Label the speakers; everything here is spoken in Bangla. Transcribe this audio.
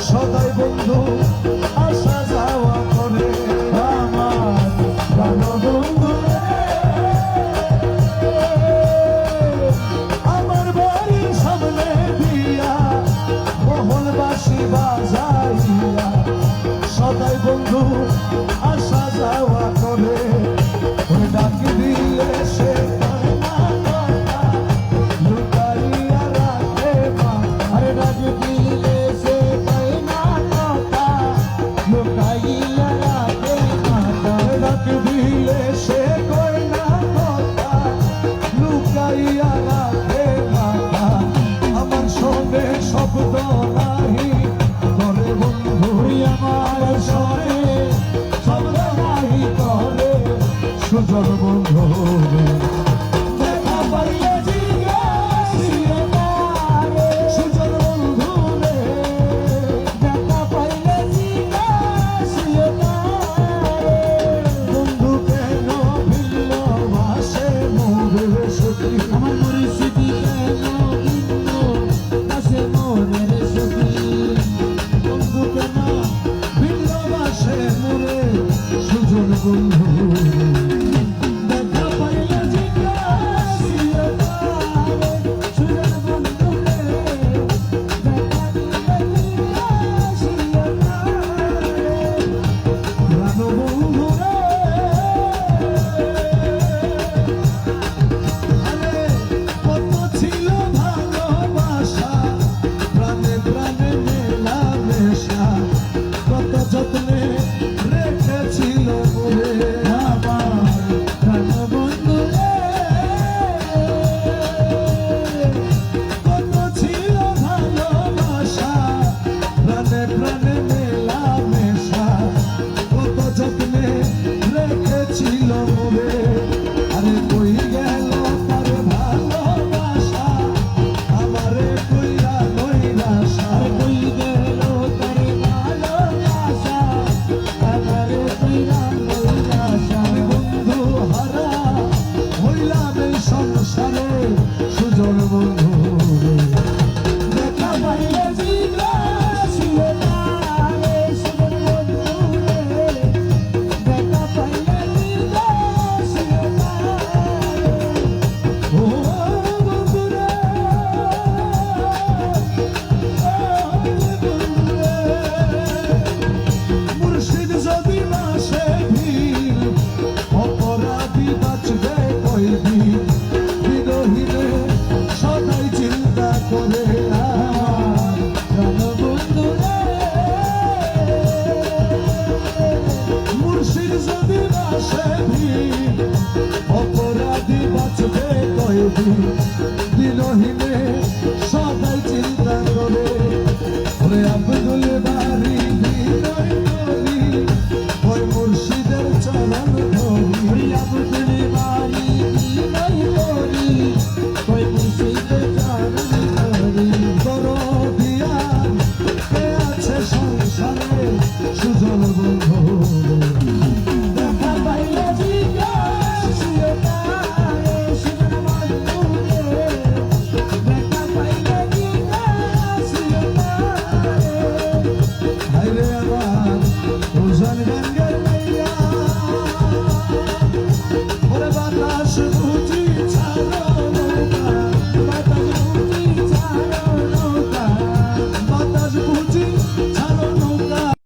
Speaker 1: সদাই বন্ধু আসা যাওয়া করে আমার প্রাণবন্ধু আমার বাড়ির সামনে দিয়া মোহনবাসী বাজাইয়া সদাই বন্ধু আসা যাওয়া করে ওই ডাকি দিলে সে লুকাইয়া রাখে মা আরে ডাকি দিলে সে কই না কথা লুকাইয়া রাখে মাথা আমার সঙ্গে শব্দ নাহি করে বন্ধু আমার সঙ্গে শব্দ নাহি করে সুজন বন্ধু দেখা পাইলে জিজ্ঞাসিও তারে সুজন বন্ধু রে দেখা পাইলে জিজ্ঞাসিও তারে বন্ধু কেন ভিন্ন ভাসে মোদের সখী আমার পরিস্থিতি কেন ভিন্ন ভাসে মোদের সখী বন্ধু কেন ভিন্ন ভাসে মোরে সুজন বন্ধু অপরাধী বাঁচবে কয়দিন দিনহীনে